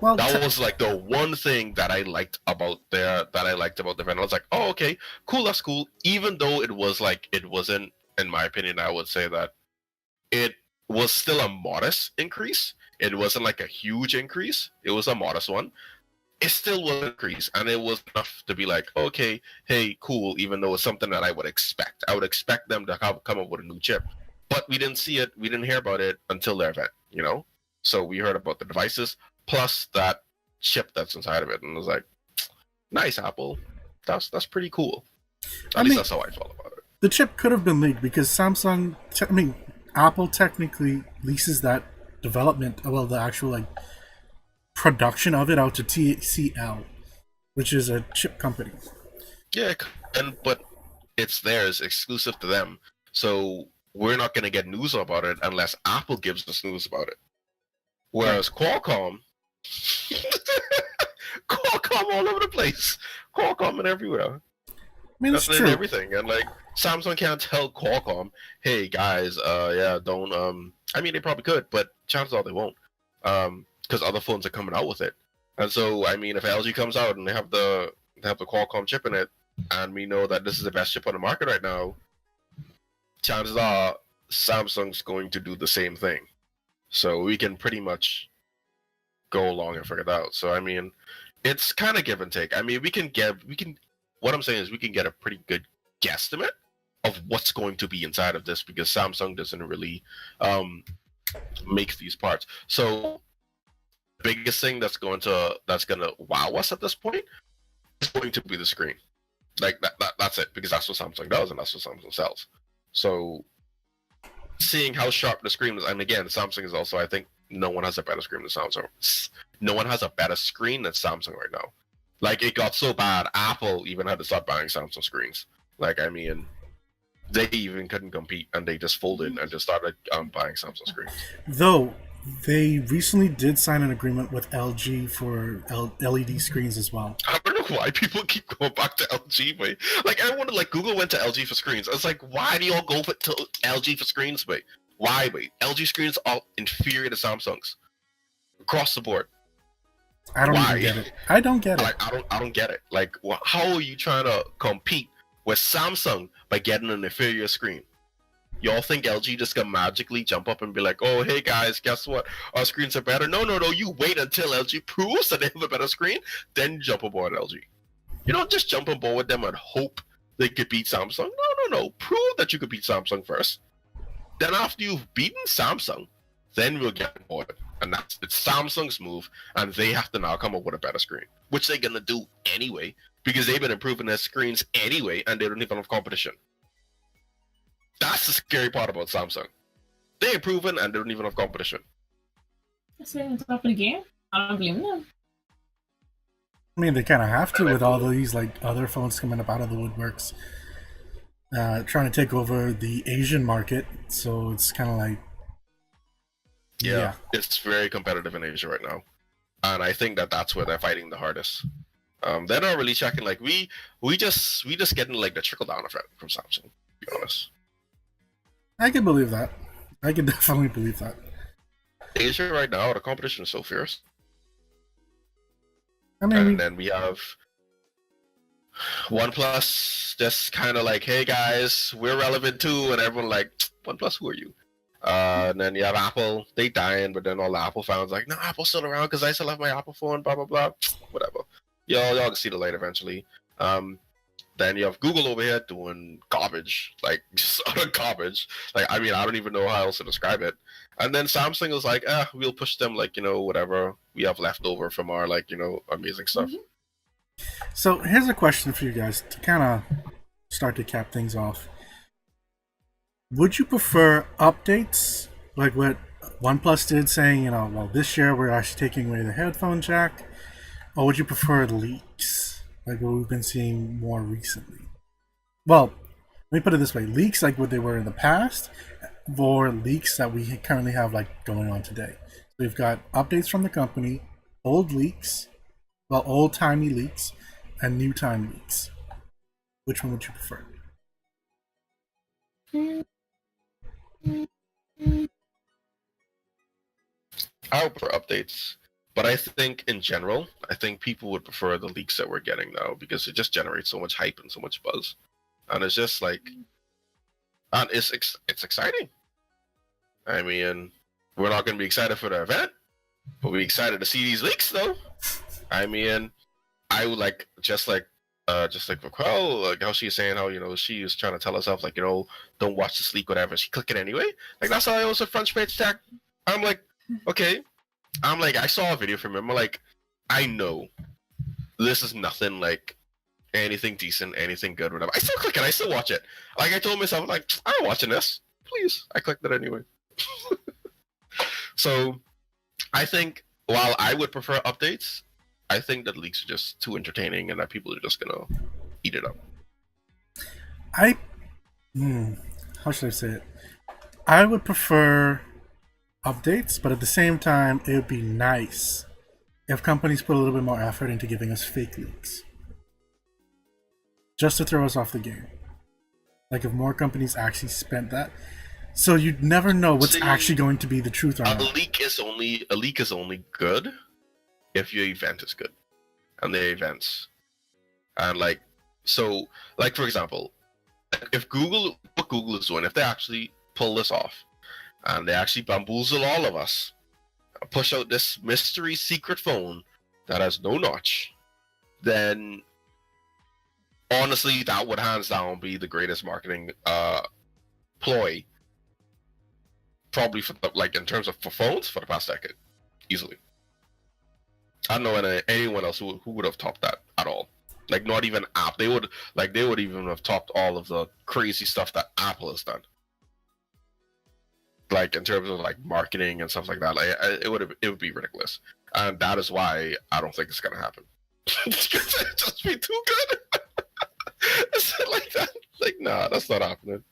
well, That was like the one thing that I liked about the event. I was like, oh, okay, cool, that's cool. Even though it wasn't, in my opinion, I would say that it was still a modest increase. It wasn't like a huge increase. It was a modest one. It still was an increase, and it was enough to be like, okay, hey, cool, even though it's something that I would expect. I would expect them to come up with a new chip. But we didn't see it, we didn't hear about it until their event, you know? So we heard about the devices, plus that chip that's inside of it, and it was like, nice, Apple. That's pretty cool. At least that's how I felt about it. The chip could have been leaked because Apple technically leases that development, well, the actual like production of it out to TCL, which is a chip company. Yeah, but it's theirs, exclusive to them. So we're not going to get news about it unless Apple gives us news about it. Whereas Qualcomm, Qualcomm all over the place, Qualcomm and everywhere. I mean, That's it's in true. everything, and like Samsung can't tell Qualcomm, hey guys, yeah, don't. I mean, they probably could, but chances are they won't, because other phones are coming out with it. And so, I mean, if LG comes out and they have the Qualcomm chip in it, and we know that this is the best chip on the market right now, chances are Samsung's going to do the same thing. So we can pretty much go along and figure it out. So I mean, it's kind of give and take. I mean, we can. What I'm saying is we can get a pretty good guesstimate of what's going to be inside of this because Samsung doesn't really make these parts. So the biggest thing that's gonna wow us at this point is going to be the screen. Like that's it, because that's what Samsung does and that's what Samsung sells. So seeing how sharp the screen is, and again, Samsung is also, I think, no one has a better screen than Samsung. No one has a better screen than Samsung right now. Like, it got so bad, Apple even had to start buying Samsung screens. Like, I mean, they even couldn't compete, and they just folded and just started buying Samsung screens. Though they recently did sign an agreement with LG for LED screens as well. I don't know why people keep going back to LG, but like, everyone, like, Google went to LG for screens. I was like, why do y'all go to LG for screens, wait? Why, wait? LG screens are inferior to Samsung's across the board. I don't even get it. I don't get it. Like, I don't get it. Like, how are you trying to compete with Samsung by getting an inferior screen? Y'all think LG just gonna magically jump up and be like, oh, hey guys, guess what? Our screens are better. No. You wait until LG proves that they have a better screen, then jump aboard LG. You don't just jump on board with them and hope they could beat Samsung. No. Prove that you could beat Samsung first. Then after you've beaten Samsung, then we'll get on board. And it's Samsung's move, and they have to now come up with a better screen, which they're gonna do anyway, because they've been improving their screens anyway, and they don't even have competition. That's the scary part about Samsung. They're improving, and they don't even have competition. That's it on top of the game. I don't blame them. I mean, they kind of have to with all these like other phones coming up out of the woodworks, trying to take over the Asian market. So it's kind of like, yeah, it's very competitive in Asia right now, and I think that's where they're fighting the hardest. They're not really checking. Like we just getting like the trickle down effect from Samsung. To be honest, I can believe that. I can definitely believe that. Asia right now, the competition is so fierce. I mean, And then we have OnePlus just kind of like, hey guys, we're relevant too, and everyone like, OnePlus, who are you? And then you have Apple, they dying, but then all the Apple fans like, no, Apple's still around because I still have my Apple phone, blah blah blah, whatever. Y'all can see the light eventually. Then Then you have Google over here doing garbage, like just utter garbage. Like, I mean, I don't even know how else to describe it. And then Samsung is like, we'll push them, like, whatever we have left over from our, like, amazing stuff. So here's a question for you guys to kind of start to cap things off. Would you prefer updates like what OnePlus did, saying, well, this year we're actually taking away the headphone jack, or would you prefer leaks like what we've been seeing more recently? Well, let me put it this way: leaks like what they were in the past, or leaks that we currently have like going on today. So we've got updates from the company, old leaks, well, old timey leaks, and new time leaks. Which one would you prefer? I would prefer updates, but I think in general, I think people would prefer the leaks that we're getting now because it just generates so much hype and so much buzz, and it's just like, and it's exciting. I mean, we're not going to be excited for the event, but we're excited to see these leaks, though. I mean, I would like just like Vicquell, like how she's saying how she was trying to tell herself like don't watch this leak, whatever. She click it anyway. Like that's how I was a front page tech. I'm like, okay. I'm like, I saw a video from him. I'm like, I know this is nothing like anything decent, anything good, whatever. I still click it. I still watch it. Like I told myself, like I'm watching this. Please, I clicked it anyway. So, I think while I would prefer updates, I think that leaks are just too entertaining and that people are just gonna eat it up. How should I say it? I would prefer updates, but at the same time, it would be nice if companies put a little bit more effort into giving us fake leaks, just to throw us off the game. Like if more companies actually spent that, so you'd never know what's actually going to be the truth or not. A leak is only good if your event is good, and the events, and like for example, if what Google is doing, if they actually pull this off, and they actually bamboozle all of us, push out this mystery secret phone that has no notch, then honestly, that would hands down be the greatest marketing ploy, probably for in terms of for phones for the past decade, easily. I don't know anyone else who would have topped that at all. Like not even Apple. They would even have topped all of the crazy stuff that Apple has done. Like in terms of like marketing and stuff like that, like it would be ridiculous, and that is why I don't think it's gonna happen. It's just be too good. Is it like that? Like nah, that's not happening.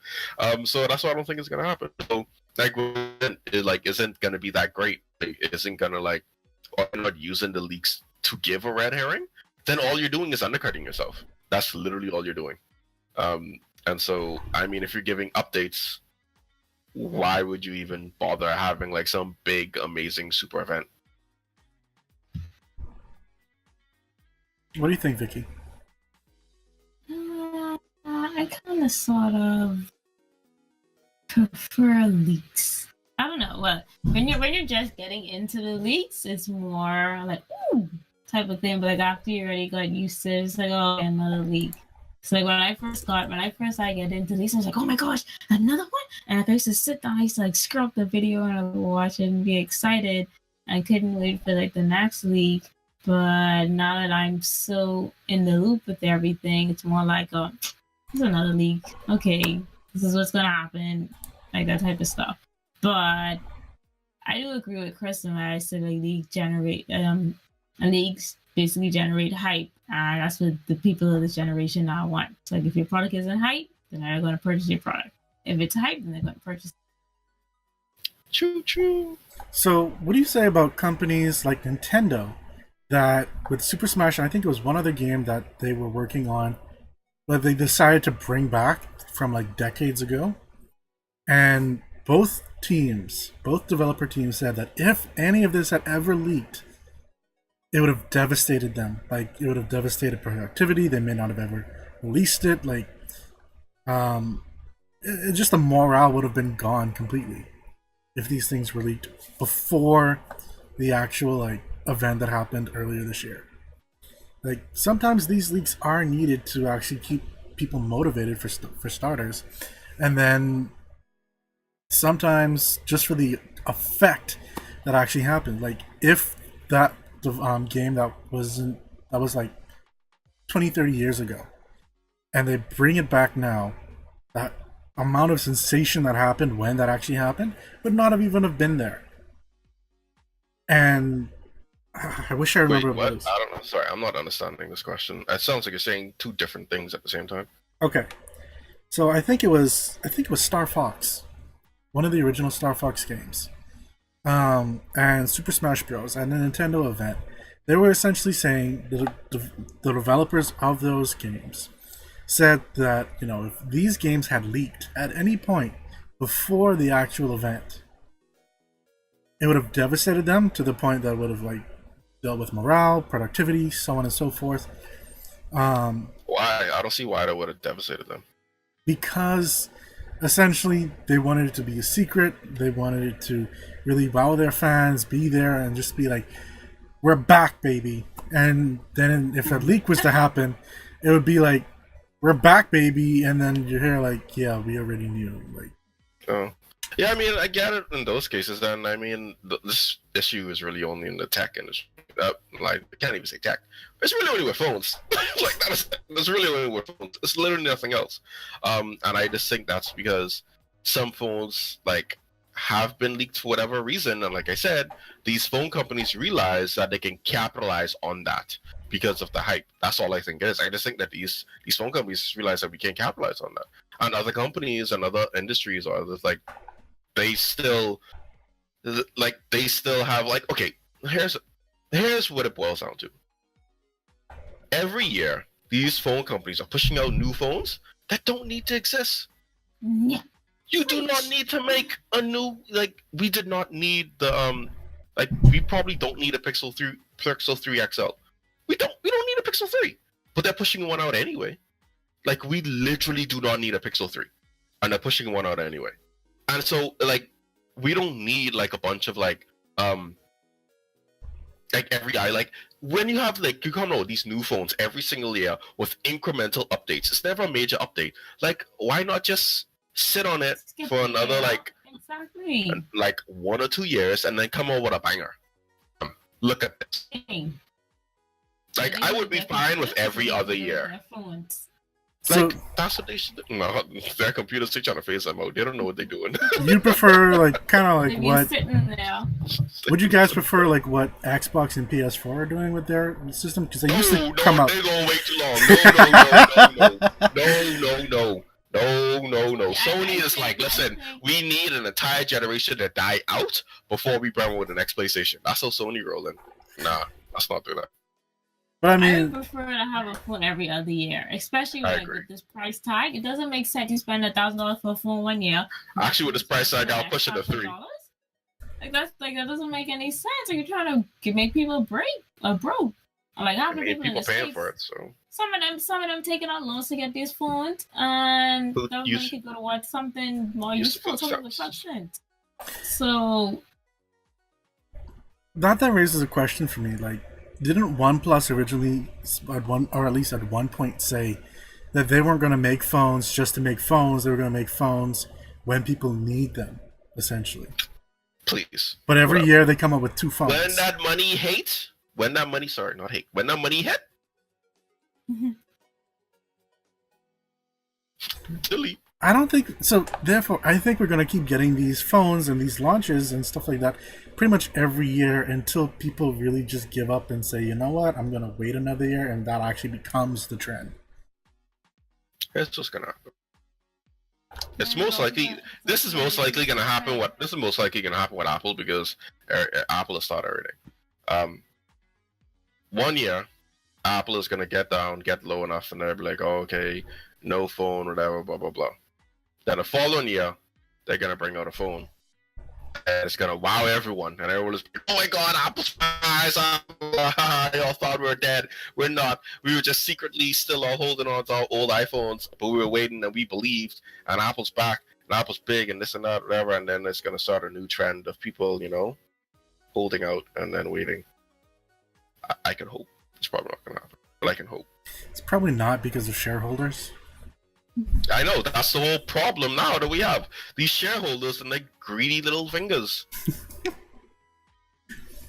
So that's why I don't think it's gonna happen. So like it isn't gonna be that great. It isn't gonna like, or you're not using the leaks to give a red herring. Then all you're doing is undercutting yourself. That's literally all you're doing. And so I mean, if you're giving updates, why would you even bother having like some big amazing super event? What do you think, Vicky? I kind of sort of prefer leaks. I don't know. Well, when you're just getting into the leaks, it's more like ooh type of thing. But like after you already got used to it, it's like oh another leak. So like when I first I get into these, I was like, oh my gosh, another one! And I used to sit down, I used to like scrub up the video and I would watch it and be excited. I couldn't wait for like the next leak. But now that I'm so in the loop with everything, it's more like oh, there's another leak. Okay, this is what's gonna happen, like that type of stuff. But I do agree with Chris when I said like leaks basically generate hype. That's what the people of this generation now want. So like if your product isn't hype, then they're going to purchase your product. If it's hype, then they're going to purchase. Choo choo. So what do you say about companies like Nintendo that with Super Smash, and I think it was one other game that they were working on, that they decided to bring back from like decades ago, and both developer teams said that if any of this had ever leaked, it would have devastated them. Like it would have devastated productivity. They may not have ever released it. Like, just the morale would have been gone completely if these things were leaked before the actual like event that happened earlier this year. Like sometimes these leaks are needed to actually keep people motivated for starters, and then sometimes just for the effect that actually happened. Like if that game that was like 20, 30 years ago, and they bring it back now, that amount of sensation that happened when that actually happened would not have even have been there. And I wish I remember Wait, what? it was. I don't know. Sorry, I'm not understanding this question. It sounds like you're saying two different things at the same time. Okay, so I think it was Star Fox, one of the original Star Fox games, and Super Smash Bros. And the Nintendo event. They were essentially saying the developers of those games said that, you know, if these games had leaked at any point before the actual event, it would have devastated them to the point that would have like dealt with morale, productivity, so on and so forth. Why? I don't see why that would have devastated them. Because essentially they wanted it to be a secret. They wanted it to really wow their fans, be there, and just be like, "We're back, baby." And then if a leak was to happen, it would be like, "We're back, baby," and then you hear like, "Yeah, we already knew." Like, Oh. Yeah, I mean, I get it in those cases. Then, I mean, this issue is really only in the tech industry. Like, I can't even say tech. It's really only with phones. Like, that's really only with phones. It's literally nothing else. And I just think that's because some phones, like, have been leaked for whatever reason. And like I said, these phone companies realize that they can capitalize on that because of the hype. That's all I think it is. I just think that these phone companies realize that we can capitalize on that. And other companies and other industries are just like, they still have like, okay, here's what it boils down to. Every year these phone companies are pushing out new phones that don't need to exist. Yeah. You do not need to make a new, like, we did not need the like, we probably don't need a Pixel 3 XL. We don't need a Pixel 3, but they're pushing one out anyway. Like, we literally do not need a Pixel 3, and they're pushing one out anyway. And so, like, we don't need like a bunch of like every guy, like, when you have like, you come out with these new phones every single year with incremental updates. It's never a major update. Like, why not just sit on it Skip for it, another yeah. like Exactly. 1 or 2 years and then come out with a banger? Look at this. Like, I would be fine with every other year. so Like, that's what they should do. No, their computers still trying to phase them out. They don't know what they're doing. you prefer like kind of like what? Sitting there. Would you guys prefer like what Xbox and PS4 are doing with their system? Because they used to No, come out. they're gonna wait too long. No. Sony is like, listen, we need an entire generation to die out before we bring with the next PlayStation. That's how Sony rolling. Nah, let's not do that. But I I would mean, prefer to have a phone every other year, especially I like agree. with this price tag. It doesn't make sense to spend $1,000 for a phone 1 year. Actually, with this price tag, I'll push it to $3. Like, that doesn't make any sense. Like, you're trying to make people broke. Like, half I the mean, people in people the paying States, for it, so some of them taking out loans to get these phones, and But the money use- could go towards something more use useful, the something with steps. substance. So that raises a question for me. Like, didn't OnePlus originally, at least at one point, say that they weren't going to make phones just to make phones? They were going to make phones when people need them, essentially. please. But every Whatever. year they come up with two phones. When that money hit, when that money hit, delete. I don't think so. Therefore, I think we're going to keep getting these phones and these launches and stuff like that pretty much every year until people really just give up and say, you know what, I'm going to wait another year, and that actually becomes the trend. It's just gonna happen. It's most likely. This is most likely gonna happen. This is most likely gonna happen with Apple, because Apple has started everything. 1 year, Apple is gonna get low enough, and they'll be like, oh, okay, no phone, whatever, blah blah blah. Then the following year, they're gonna bring out a phone, and it's gonna wow everyone, and everyone is like, oh my god, Apple's eyes, y'all thought we were dead. We're not. We were just secretly still all holding on to our old iPhones, but we were waiting and we believed, and Apple's back, and Apple's big, and this and that, whatever, and then it's gonna start a new trend of people, holding out and then waiting. I can hope. It's probably not gonna happen, but I can hope. It's probably not because of shareholders. I know that's the whole problem now that we have these shareholders and their greedy little fingers.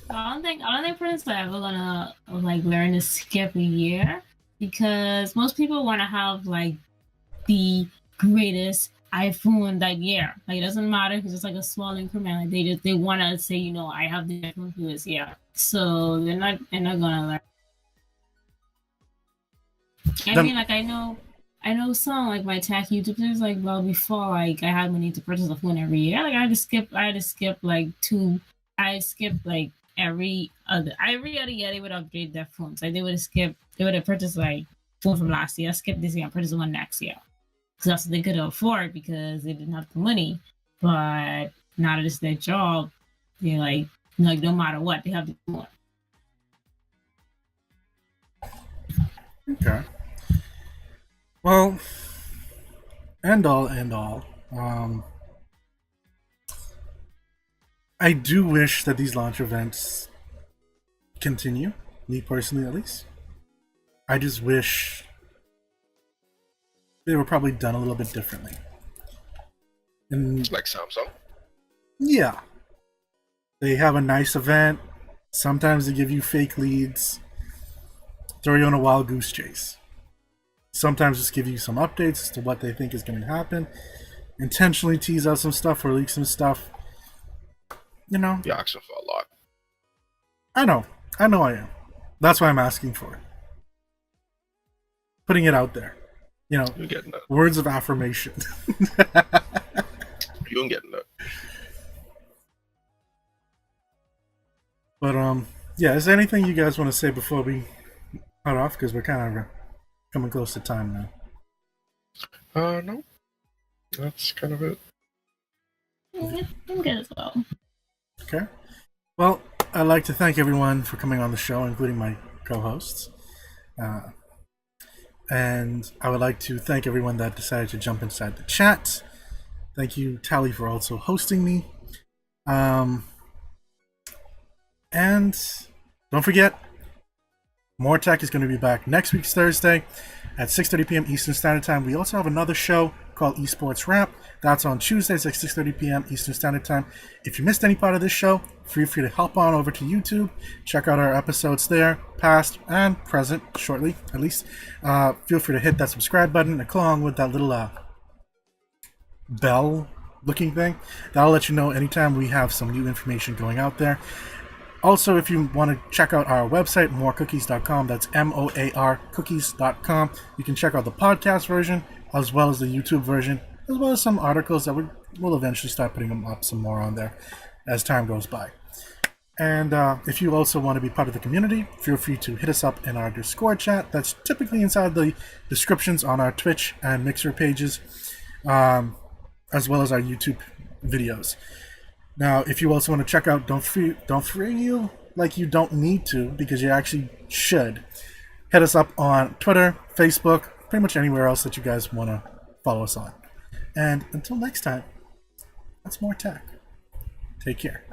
I don't think Prince are ever gonna like learn to skip a year because most people want to have like the greatest iPhone that year. Like it doesn't matter because it's like a small increment. Like they want to say, I have the iPhone for this year. So they're not gonna learn. I mean, Then, like I know some like my tech YouTubers like well before like I had money to purchase a phone every year. Like I had to skip like I skipped like every other year they would upgrade their phones. Like they would have purchased like phone from last year, skip this year, and purchase one next year. Because that's what they could afford because they didn't have the money. But now that it's their job, they're like no matter what, they have to do more. okay. Well, end all. Um, I do wish that these launch events continue. Me personally, at least. I just wish they were probably done a little bit differently. And Like Samsung. yeah, they have a nice event. Sometimes they give you fake leads, throw you on a wild goose chase. Sometimes just give you some updates as to what they think is going to happen. Intentionally tease out some stuff or leak some stuff. You know, You're asking for a lot. I know. I know I am. That's why I'm asking for it. Putting it out there. You're getting that. Words of affirmation. You're getting that. But yeah. Is there anything you guys want to say before we cut off? Because we're kind of coming close to time now. No, that's kind of it. I'm good as well. Okay. Well, I'd like to thank everyone for coming on the show, including my co-hosts. And I would like to thank everyone that decided to jump inside the chat. Thank you, Tally, for also hosting me. And don't forget, MOAR Tech is going to be back next week's Thursday at 6:30 p.m. Eastern Standard Time. We also have another show called Esports Wrap. That's on Tuesdays at 6:30 p.m. Eastern Standard Time. If you missed any part of this show, feel free to hop on over to YouTube. Check out our episodes there, past and present, shortly at least. Feel free to hit that subscribe button along with that little bell looking thing. That'll let you know anytime we have some new information going out there. Also, if you want to check out our website, moarcookies.com, that's MOAR cookies.com, you can check out the podcast version as well as the YouTube version, as well as some articles that we'll eventually start putting them up some more on there as time goes by. And if you also want to be part of the community, feel free to hit us up in our Discord chat. That's typically inside the descriptions on our Twitch and Mixer pages, as well as our YouTube videos. Now, if you also want to check out Don't Feel Like You Don't Need To, because you actually should, hit us up on Twitter, Facebook, pretty much anywhere else that you guys want to follow us on. And until next time, that's MOAR Tech. Take care.